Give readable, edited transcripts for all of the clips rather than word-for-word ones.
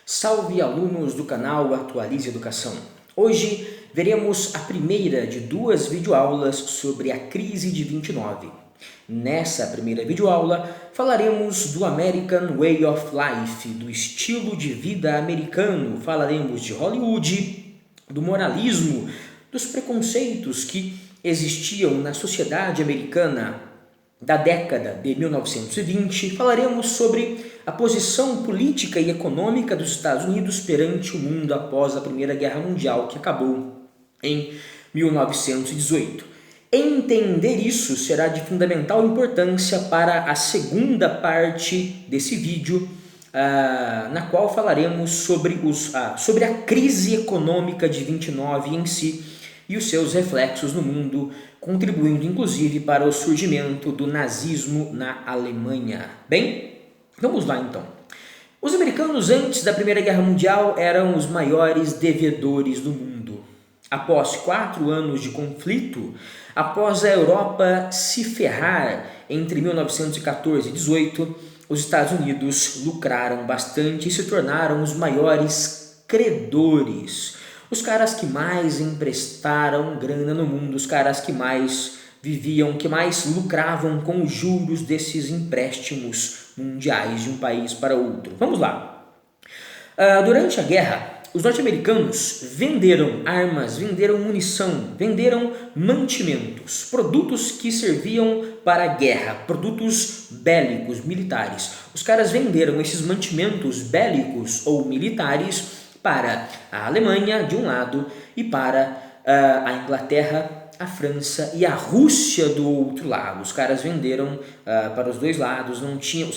Salve alunos do canal Atualize Educação! Hoje veremos a primeira de duas videoaulas sobre a crise de 29. Nessa primeira videoaula falaremos do American Way of Life, do estilo de vida americano, falaremos de Hollywood, do moralismo, dos preconceitos que existiam na sociedade americana da década de 1920, falaremos sobre a posição política e econômica dos Estados Unidos perante o mundo após a Primeira Guerra Mundial, que acabou em 1918. Entender isso será de fundamental importância para a segunda parte desse vídeo, na qual falaremos sobre a crise econômica de 29 em si e os seus reflexos no mundo, contribuindo inclusive para o surgimento do nazismo na Alemanha. Bem, vamos lá então. Os americanos antes da Primeira Guerra Mundial eram os maiores devedores do mundo. Após 4 anos de conflito, após a Europa se ferrar entre 1914 e 18, os Estados Unidos lucraram bastante e se tornaram os maiores credores. Os caras que mais emprestaram grana no mundo, os caras que mais viviam, que mais lucravam com os juros desses empréstimos mundiais de um país para outro. Vamos lá. Durante a guerra, os norte-americanos venderam armas, venderam munição, venderam mantimentos, produtos que serviam para a guerra, produtos bélicos, militares. Os caras venderam esses mantimentos bélicos ou militares para a Alemanha, de um lado, e para a Inglaterra, a França e a Rússia do outro lado. Os caras venderam para os dois lados, não tinha,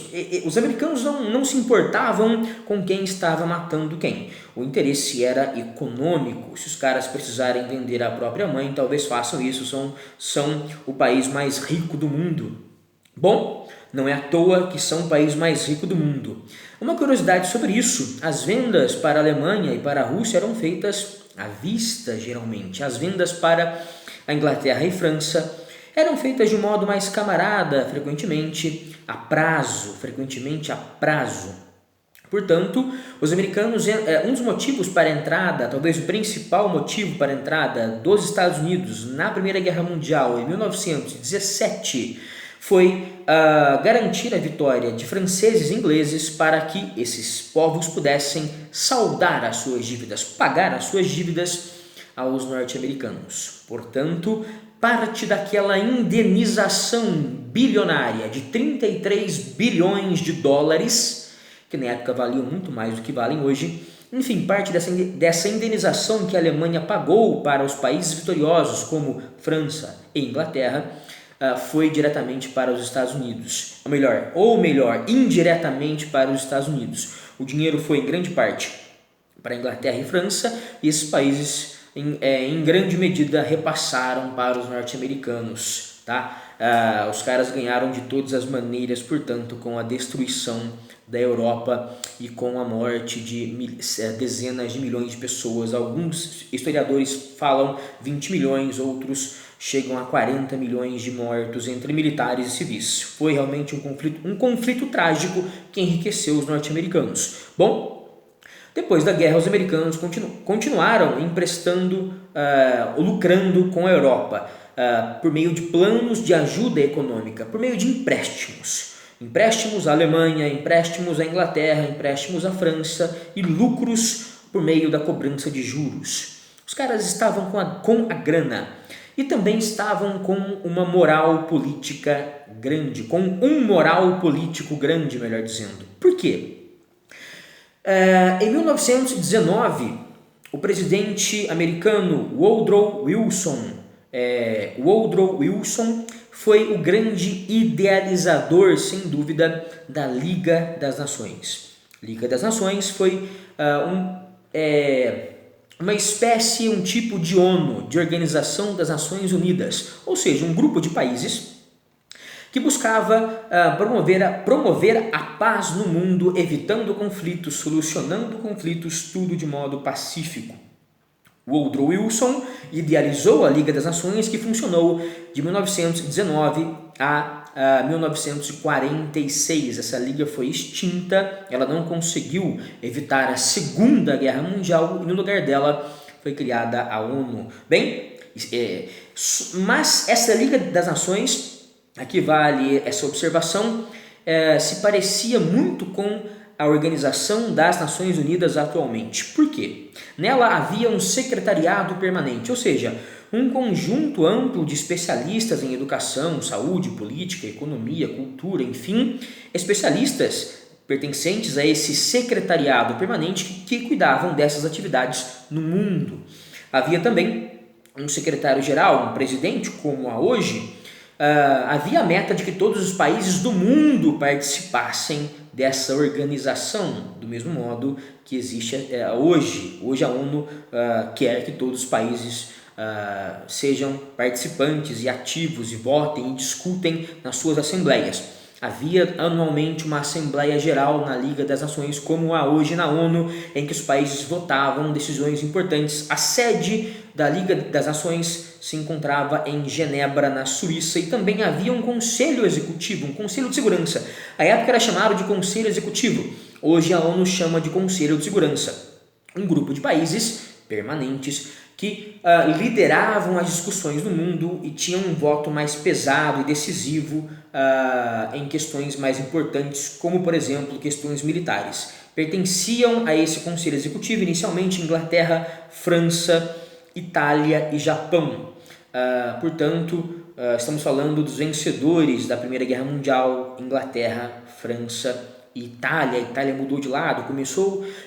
os americanos não se importavam com quem estava matando quem. O interesse era econômico. Se os caras precisarem vender a própria mãe, talvez façam isso, são o país mais rico do mundo. Bom, não é à toa que são o país mais rico do mundo. Uma curiosidade sobre isso, as vendas para a Alemanha e para a Rússia eram feitas à vista, geralmente. As vendas para a Inglaterra e França eram feitas de um modo mais camarada, frequentemente a prazo. Portanto, os americanos, um dos motivos para a entrada, talvez o principal motivo para a entrada dos Estados Unidos na Primeira Guerra Mundial em 1917 foi garantir a vitória de franceses e ingleses para que esses povos pudessem saldar as suas dívidas, pagar as suas dívidas aos norte-americanos. Portanto, parte daquela indenização bilionária de 33 bilhões de dólares, que na época valiam muito mais do que valem hoje, enfim, parte dessa indenização que a Alemanha pagou para os países vitoriosos como França e Inglaterra, foi diretamente para os Estados Unidos, ou melhor, indiretamente para os Estados Unidos. O dinheiro foi em grande parte para a Inglaterra e França, e esses países em grande medida repassaram para os norte-americanos. Tá? Os caras ganharam de todas as maneiras, portanto, com a destruição da Europa e com a morte de dezenas de milhões de pessoas. Alguns historiadores falam 20 milhões, outros chegam a 40 milhões de mortos entre militares e civis. Foi realmente um conflito trágico que enriqueceu os norte-americanos. Bom, depois da guerra, os americanos continuaram emprestando, lucrando com a Europa, por meio de planos de ajuda econômica, por meio de empréstimos. Empréstimos à Alemanha, empréstimos à Inglaterra, empréstimos à França e lucros por meio da cobrança de juros. Os caras estavam com a grana e também estavam com uma moral política grande, com um moral político grande, melhor dizendo. Por quê? Em 1919, o presidente americano Woodrow Wilson foi o grande idealizador, sem dúvida, da Liga das Nações. Liga das Nações foi uma espécie, um tipo de ONU, de Organização das Nações Unidas, ou seja, um grupo de países que buscava promover a paz no mundo, evitando conflitos, solucionando conflitos, tudo de modo pacífico. Woodrow Wilson idealizou a Liga das Nações, que funcionou de 1919 a 1946. Essa liga foi extinta, ela não conseguiu evitar a Segunda Guerra Mundial e no lugar dela foi criada a ONU. Bem, mas essa Liga das Nações, aqui vale essa observação, se parecia muito com a Organização das Nações Unidas atualmente. Por quê? Nela havia um secretariado permanente, ou seja, um conjunto amplo de especialistas em educação, saúde, política, economia, cultura, enfim, especialistas pertencentes a esse secretariado permanente que cuidavam dessas atividades no mundo. Havia também um secretário-geral, um presidente, como há hoje. Havia a meta de que todos os países do mundo participassem dessa organização, do mesmo modo que existe hoje. Hoje a ONU quer que todos os países sejam participantes e ativos e votem e discutem nas suas assembleias. Havia anualmente uma Assembleia Geral na Liga das Nações, como há hoje na ONU, em que os países votavam decisões importantes. A sede da Liga das Nações se encontrava em Genebra, na Suíça, e também havia um conselho executivo, um conselho de segurança. À época era chamado de conselho executivo, hoje a ONU chama de conselho de segurança. Um grupo de países permanentes que lideravam as discussões no mundo e tinham um voto mais pesado e decisivo em questões mais importantes, como, por exemplo, questões militares. Pertenciam a esse conselho executivo inicialmente Inglaterra, França, Itália e Japão. Portanto, estamos falando dos vencedores da Primeira Guerra Mundial: Inglaterra, França e Itália. A Itália mudou de lado,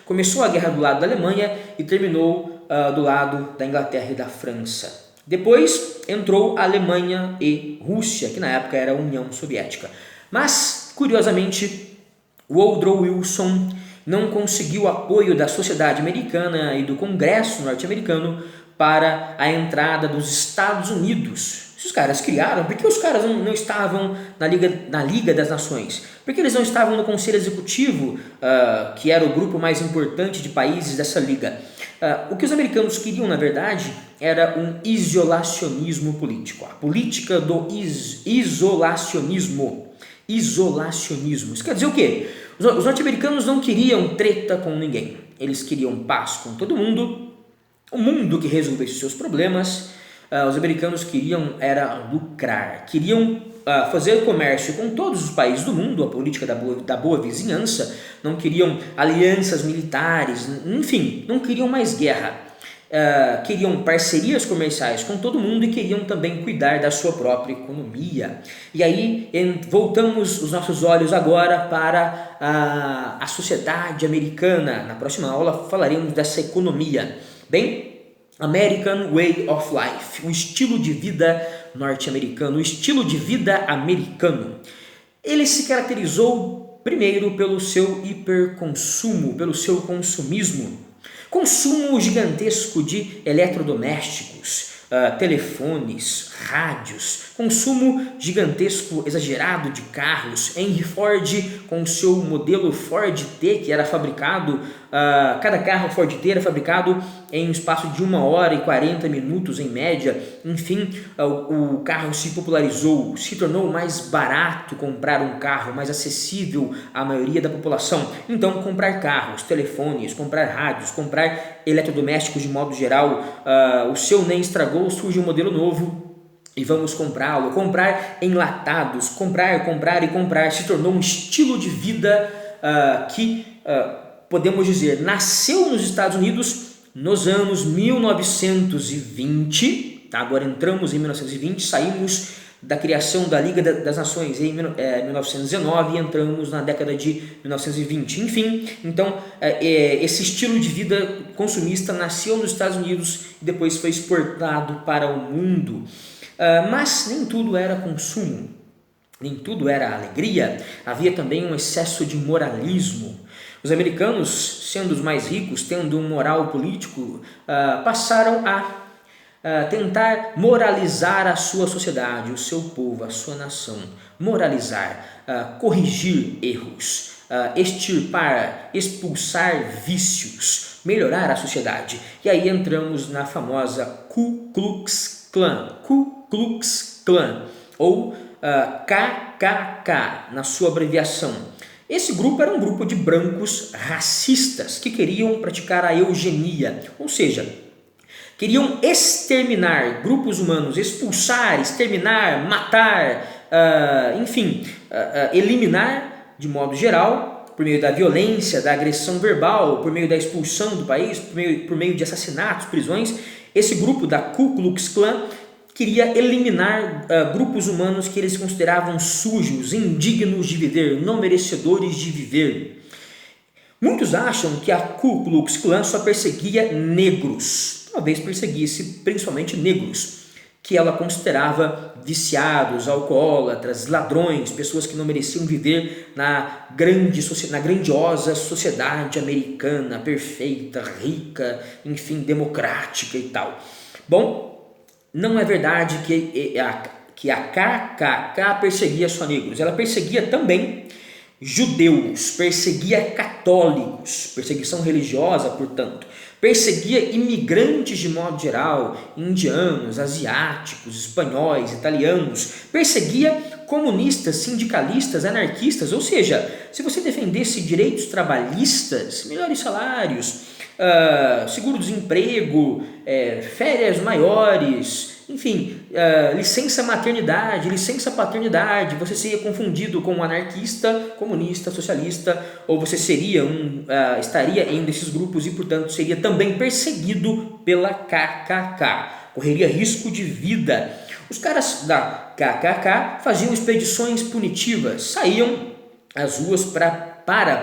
começou a guerra do lado da Alemanha e terminou do lado da Inglaterra e da França. Depois entrou a Alemanha e Rússia, que na época era a União Soviética. Mas, curiosamente, Woodrow Wilson não conseguiu apoio da sociedade americana e do Congresso norte-americano para a entrada dos Estados Unidos. Se os caras criaram, por que os caras não estavam na Liga das Nações? Por que eles não estavam no Conselho Executivo, que era o grupo mais importante de países dessa liga? O que os americanos queriam, na verdade, era um isolacionismo político. A política do isolacionismo. Isolacionismo. Isso quer dizer o quê? Os norte-americanos não queriam treta com ninguém. Eles queriam paz com todo mundo, um mundo que resolvesse seus problemas. Os americanos queriam era lucrar, queriam fazer comércio com todos os países do mundo, a política da boa vizinhança, não queriam alianças militares, enfim, não queriam mais guerra. Queriam parcerias comerciais com todo mundo e queriam também cuidar da sua própria economia. E aí voltamos os nossos olhos agora para a sociedade americana. Na próxima aula falaremos dessa economia. Bem, American Way of Life, o estilo de vida norte-americano, o estilo de vida americano. Ele se caracterizou primeiro pelo seu hiperconsumo, pelo seu consumismo. Consumo gigantesco de eletrodomésticos, telefones, rádios, consumo gigantesco, exagerado de carros. Henry Ford, com o seu modelo Ford T, que era fabricado, cada carro Ford T era fabricado em um espaço de 1 hora e 40 minutos em média. Enfim, o carro se popularizou, se tornou mais barato comprar um carro, mais acessível à maioria da população. Então, comprar carros, telefones, comprar rádios, comprar eletrodomésticos de modo geral, o seu nem estragou, surge um modelo novo e vamos comprá-lo. Comprar enlatados, comprar e comprar, se tornou um estilo de vida que, podemos dizer, nasceu nos Estados Unidos nos anos 1920, agora entramos em 1920, saímos da criação da Liga das Nações em 1919 e entramos na década de 1920. Enfim, então esse estilo de vida consumista nasceu nos Estados Unidos e depois foi exportado para o mundo. Mas nem tudo era consumo, nem tudo era alegria, havia também um excesso de moralismo. Os americanos, sendo os mais ricos, tendo um moral político, passaram a tentar moralizar a sua sociedade, o seu povo, a sua nação. Moralizar, corrigir erros, extirpar, expulsar vícios, melhorar a sociedade. E aí entramos na famosa Ku Klux Klan, Ku Klux Klan, ou KKK, KKK, na sua abreviação. Esse grupo era um grupo de brancos racistas que queriam praticar a eugenia, ou seja, queriam exterminar grupos humanos, expulsar, exterminar, matar, eliminar de modo geral, por meio da violência, da agressão verbal, por meio da expulsão do país, por meio de assassinatos, prisões. Esse grupo da Ku Klux Klan queria eliminar grupos humanos que eles consideravam sujos, indignos de viver, não merecedores de viver. Muitos acham que a Ku Klux Klan só perseguia negros, talvez perseguisse principalmente negros, que ela considerava viciados, alcoólatras, ladrões, pessoas que não mereciam viver na grandiosa sociedade americana, perfeita, rica, enfim, democrática e tal. Bom, não é verdade que a KKK perseguia só negros, ela perseguia também judeus, perseguia católicos, perseguição religiosa, portanto, perseguia imigrantes de modo geral, indianos, asiáticos, espanhóis, italianos, perseguia comunistas, sindicalistas, anarquistas, ou seja, se você defendesse direitos trabalhistas, melhores salários, seguro-desemprego, férias maiores, enfim, licença maternidade, licença paternidade, você seria confundido com um anarquista, comunista, socialista, ou você estaria em um desses grupos e, portanto, seria também perseguido pela KKK, correria risco de vida. Os caras da KKK faziam expedições punitivas, saíam às ruas para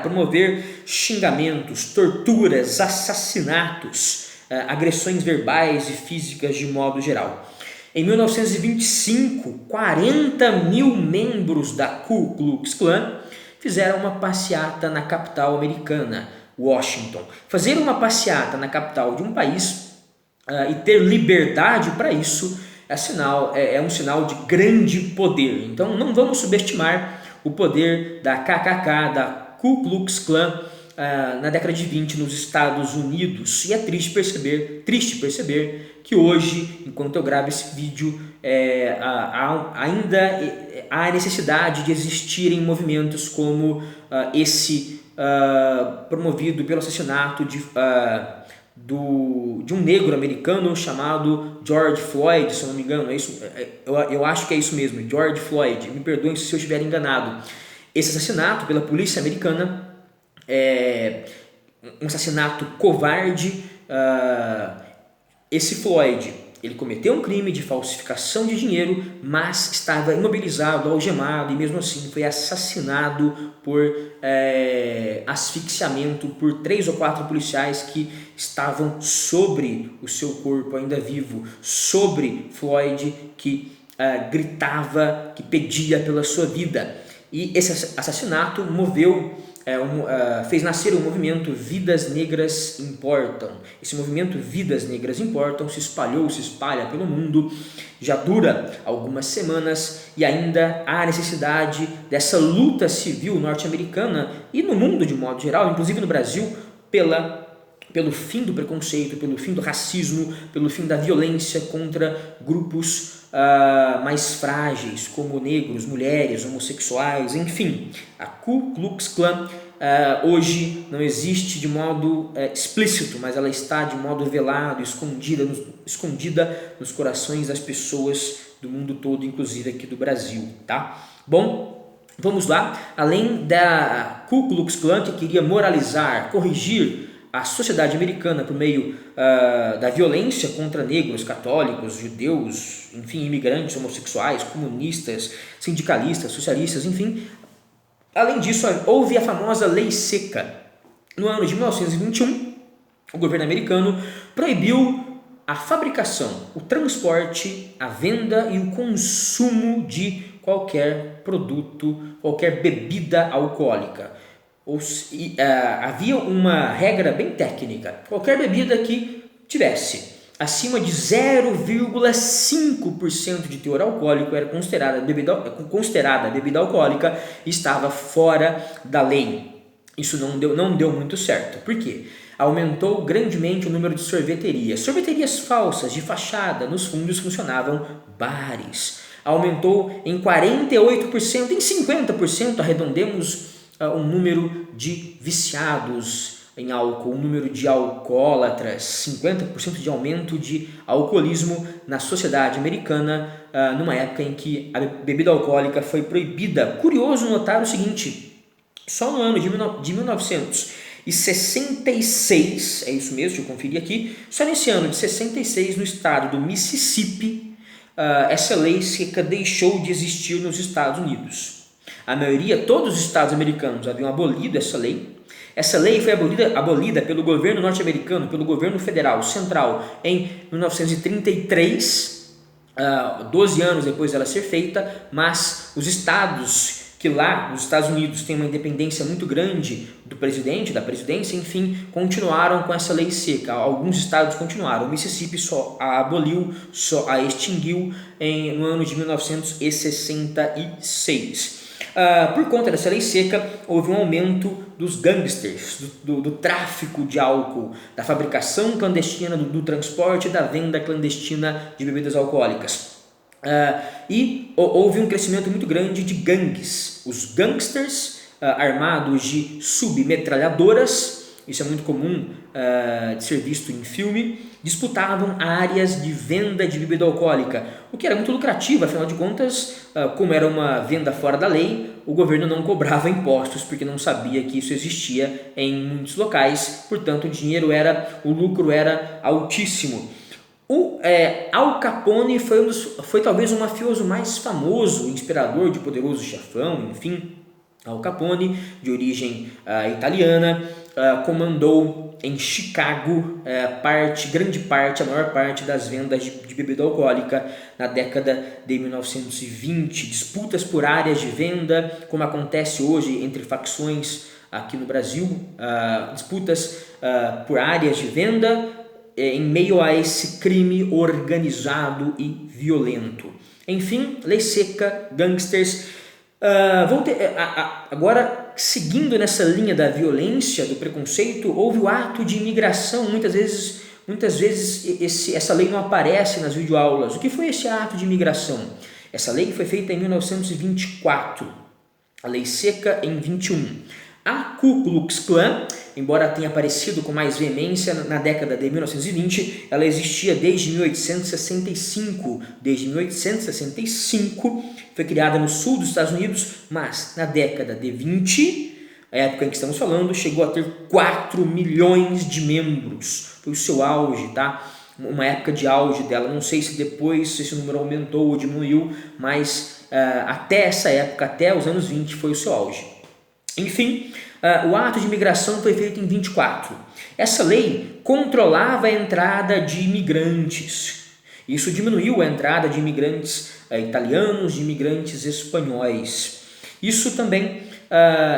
promover xingamentos, torturas, assassinatos, agressões verbais e físicas de modo geral. Em 1925, 40 mil membros da Ku Klux Klan fizeram uma passeata na capital americana, Washington. Fazer uma passeata na capital de um país e ter liberdade para isso é um sinal de grande poder. Então não vamos subestimar o poder da KKK, da Ku Klux Klan, na década de 20 nos Estados Unidos. E é triste perceber que hoje, enquanto eu gravo esse vídeo, ainda há necessidade de existirem movimentos como esse promovido pelo assassinato de um negro americano chamado George Floyd, se eu não me engano, eu acho que é isso mesmo, George Floyd, me perdoem se eu estiver enganado. Esse assassinato pela polícia americana é um assassinato covarde. Esse Floyd, ele cometeu um crime de falsificação de dinheiro, mas estava imobilizado, algemado, e mesmo assim foi assassinado por asfixiamento por 3 ou 4 policiais que estavam sobre o seu corpo ainda vivo, sobre Floyd, que gritava, que pedia pela sua vida. E esse assassinato fez nascer o movimento Vidas Negras Importam. Esse movimento Vidas Negras Importam se espalha pelo mundo, já dura algumas semanas e ainda há necessidade dessa luta civil norte-americana e no mundo de modo geral, inclusive no Brasil, pelo fim do preconceito, pelo fim do racismo, pelo fim da violência contra grupos mais frágeis, como negros, mulheres, homossexuais, enfim. A Ku Klux Klan hoje não existe de modo explícito, mas ela está de modo velado, escondida nos corações das pessoas do mundo todo, inclusive aqui do Brasil, tá? Bom, vamos lá. Além da Ku Klux Klan, que queria moralizar, corrigir a sociedade americana por meio da violência contra negros, católicos, judeus, enfim, imigrantes, homossexuais, comunistas, sindicalistas, socialistas, enfim. Além disso, houve a famosa Lei Seca. No ano de 1921, o governo americano proibiu a fabricação, o transporte, a venda e o consumo de qualquer produto, qualquer bebida alcoólica. Havia uma regra bem técnica: qualquer bebida que tivesse acima de 0,5% de teor alcoólico era considerada bebida alcoólica e estava fora da lei. Isso não deu muito certo. Por quê? Aumentou grandemente o número de sorveterias. Sorveterias falsas, de fachada, nos fundos funcionavam bares. aumentou em 48%, em 50%, arredondemos o número de viciados em álcool, o número de alcoólatras, 50% de aumento de alcoolismo na sociedade americana, numa época em que a bebida alcoólica foi proibida. Curioso notar o seguinte, só no ano de 1966, é isso mesmo, deixa eu conferir aqui, só nesse ano de 66, no estado do Mississippi, essa lei seca deixou de existir nos Estados Unidos. A maioria, todos os estados americanos haviam abolido essa lei. Essa lei foi abolida pelo governo norte-americano, pelo governo federal central, em 1933, 12 anos depois dela ser feita, mas os estados que lá nos Estados Unidos tem uma independência muito grande do presidente, da presidência, enfim, continuaram com essa lei seca. Alguns estados continuaram. O Mississippi só a aboliu, só a extinguiu no ano de 1966. Por conta dessa lei seca, houve um aumento dos gangsters, do tráfico de álcool, da fabricação clandestina, do transporte e da venda clandestina de bebidas alcoólicas. E houve um crescimento muito grande de gangues. Os gangsters armados de submetralhadoras, isso é muito comum de ser visto em filme, disputavam áreas de venda de bebida alcoólica, o que era muito lucrativo, afinal de contas, como era uma venda fora da lei, o governo não cobrava impostos, porque não sabia que isso existia em muitos locais, portanto o lucro era altíssimo. Al Capone foi talvez o mafioso mais famoso, inspirador de Poderoso Chefão, enfim. Al Capone, de origem italiana, comandou em Chicago a maior parte das vendas de bebida alcoólica na década de 1920. Disputas por áreas de venda, como acontece hoje entre facções aqui no Brasil, disputas por áreas de venda em meio a esse crime organizado e violento. Enfim, lei seca, gangsters. Agora, seguindo nessa linha da violência, do preconceito, houve o ato de imigração. Muitas vezes essa lei não aparece nas videoaulas. O que foi esse ato de imigração? Essa lei foi feita em 1924, a lei seca em 21. A Ku Klux Klan, embora tenha aparecido com mais veemência na década de 1920, ela existia desde 1865. Desde 1865 foi criada no sul dos Estados Unidos, mas na década de 20, a época em que estamos falando, chegou a ter 4 milhões de membros. Foi o seu auge, tá? Uma época de auge dela. Não sei se depois esse número aumentou ou diminuiu, mas até essa época, até os anos 20, foi o seu auge. Enfim, o ato de imigração foi feito em 24. Essa lei controlava a entrada de imigrantes. Isso diminuiu a entrada de imigrantes italianos, de imigrantes espanhóis.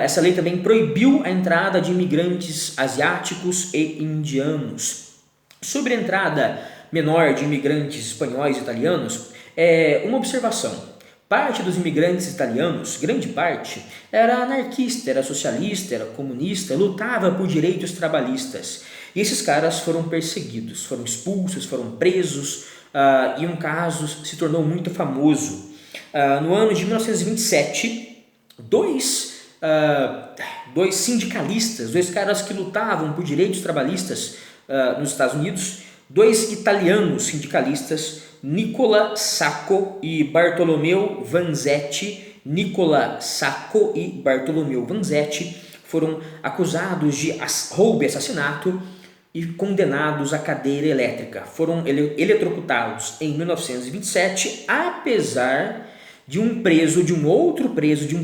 Essa lei também proibiu a entrada de imigrantes asiáticos e indianos. Sobre a entrada menor de imigrantes espanhóis e italianos, uma observação. Parte dos imigrantes italianos, grande parte, era anarquista, era socialista, era comunista, lutava por direitos trabalhistas. E esses caras foram perseguidos, foram expulsos, foram presos, e um caso se tornou muito famoso. No ano de 1927, dois sindicalistas, dois caras que lutavam por direitos trabalhistas nos Estados Unidos, dois italianos sindicalistas, Nicola Sacco e Bartolomeu Vanzetti. Nicola Sacco e Bartolomeu Vanzetti foram acusados de roubo e assassinato e condenados à cadeira elétrica. Foram eletrocutados em 1927, apesar de um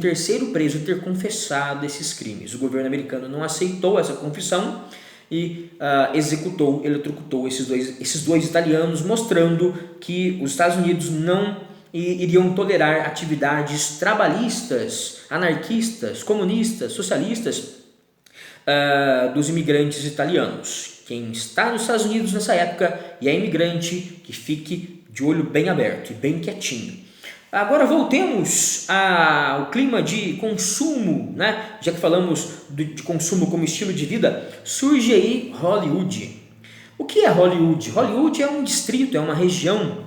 terceiro preso ter confessado esses crimes. O governo americano não aceitou essa confissão e eletrocutou esses dois italianos, mostrando que os Estados Unidos não iriam tolerar atividades trabalhistas, anarquistas, comunistas, socialistas dos imigrantes italianos. Quem está nos Estados Unidos nessa época e é imigrante, que fique de olho bem aberto e bem quietinho. Agora voltemos ao clima de consumo, né? Já que falamos de consumo como estilo de vida, surge aí Hollywood. O que é Hollywood? Hollywood é um distrito, é uma região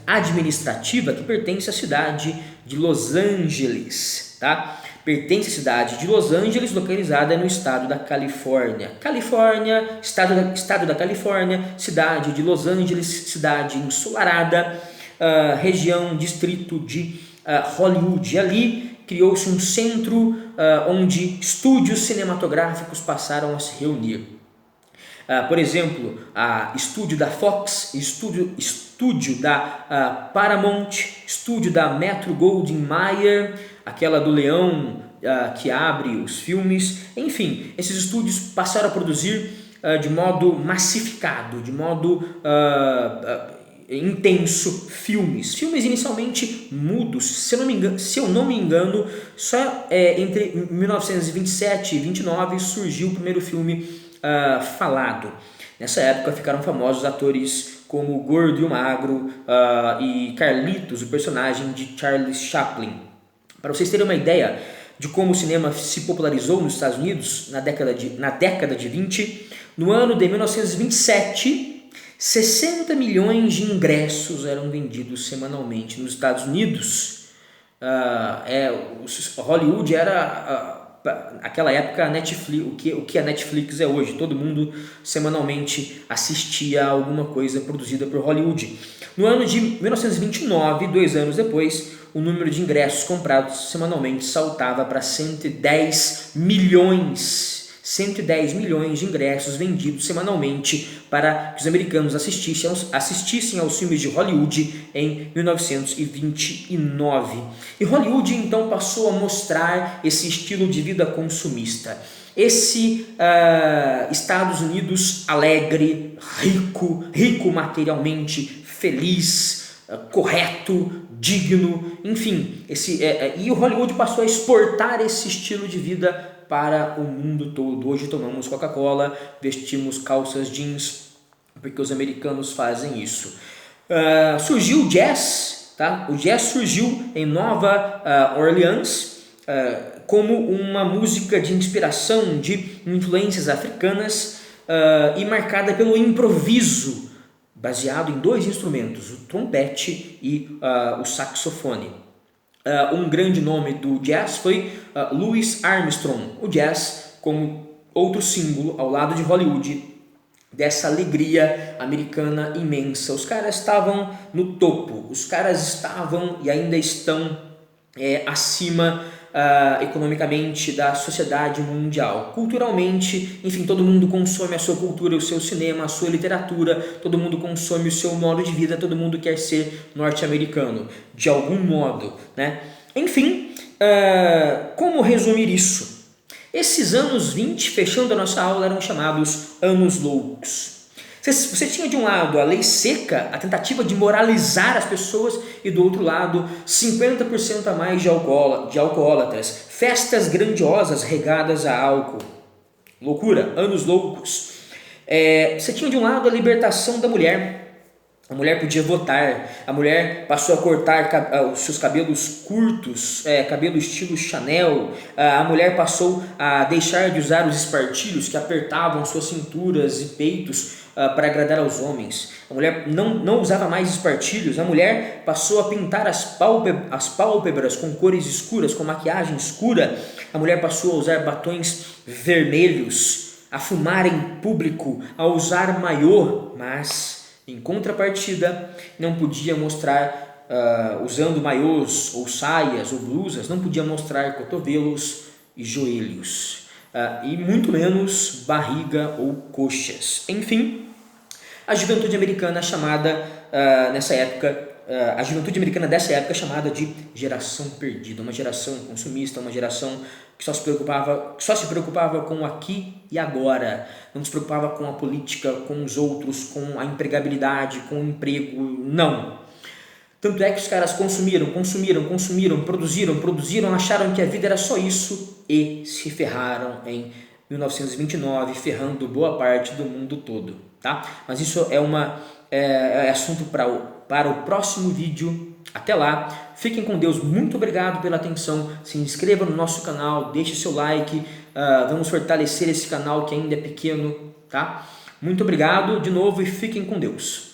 administrativa que pertence à cidade de Los Angeles, tá? Pertence à cidade de Los Angeles, localizada no estado da Califórnia. Estado da Califórnia, cidade de Los Angeles, cidade ensolarada, distrito de Hollywood. Ali criou-se um centro onde estúdios cinematográficos passaram a se reunir. Por exemplo, estúdio da Fox, estúdio da Paramount, estúdio da Metro-Goldwyn-Mayer, aquela do leão que abre os filmes. Enfim, esses estúdios passaram a produzir de modo massificado, de modo intenso filmes inicialmente mudos. Se eu não me engano, só entre 1927 e 29 surgiu o primeiro filme falado. Nessa época ficaram famosos atores como o Gordo e o Magro e Carlitos, o personagem de Charles Chaplin. Para vocês terem uma ideia de como o cinema se popularizou nos Estados Unidos na década de 20, no ano de 1927, 60 milhões de ingressos eram vendidos semanalmente nos Estados Unidos. Hollywood era aquela época a Netflix, o que a Netflix é hoje. Todo mundo semanalmente assistia a alguma coisa produzida por Hollywood. No ano de 1929, 2 anos depois, o número de ingressos comprados semanalmente saltava para 110 milhões de ingressos vendidos semanalmente para que os americanos assistissem aos filmes de Hollywood em 1929. E Hollywood então passou a mostrar esse estilo de vida consumista. Esse Estados Unidos alegre, rico materialmente, feliz, correto, digno, enfim. E o Hollywood passou a exportar esse estilo de vida para o mundo todo. Hoje tomamos Coca-Cola, vestimos calças jeans, porque os americanos fazem isso. Surgiu o jazz, tá? O jazz surgiu em Nova Orleans como uma música de inspiração de influências africanas e marcada pelo improviso, baseado em 2 instrumentos, o trompete e o saxofone. Um grande nome do jazz foi Louis Armstrong. O jazz como outro símbolo ao lado de Hollywood dessa alegria americana imensa. Os caras estavam no topo, os caras estavam e ainda estão acima economicamente da sociedade mundial. Culturalmente, enfim, todo mundo consome a sua cultura, o seu cinema, a sua literatura, todo mundo consome o seu modo de vida, todo mundo quer ser norte-americano, de algum modo, né? Enfim, como resumir isso? Esses anos 20, fechando a nossa aula, eram chamados anos loucos. Você tinha de um lado a lei seca, a tentativa de moralizar as pessoas, e do outro lado 50% a mais de alcoólatras, festas grandiosas regadas a álcool. Loucura, anos loucos. Você tinha de um lado a libertação da mulher. A mulher podia votar, a mulher passou a cortar os seus cabelos curtos, cabelo estilo Chanel, a mulher passou a deixar de usar os espartilhos que apertavam suas cinturas e peitos para agradar aos homens. A mulher não usava mais espartilhos, a mulher passou a pintar as pálpebras com cores escuras, com maquiagem escura, a mulher passou a usar batons vermelhos, a fumar em público, a usar maiô, mas em contrapartida, não podia mostrar, usando maiôs ou saias ou blusas, não podia mostrar cotovelos e joelhos, e muito menos barriga ou coxas. Enfim, a juventude americana dessa época chamada de geração perdida, uma geração consumista, uma geração que só se preocupava com o aqui e agora, não se preocupava com a política, com os outros, com a empregabilidade, com o emprego, não. Tanto é que os caras consumiram, produziram, acharam que a vida era só isso e se ferraram em 1929, ferrando boa parte do mundo todo, tá? Mas isso é assunto para o próximo vídeo. Até lá, fiquem com Deus, muito obrigado pela atenção, se inscreva no nosso canal, deixe seu like, vamos fortalecer esse canal que ainda é pequeno, tá? Muito obrigado de novo e fiquem com Deus.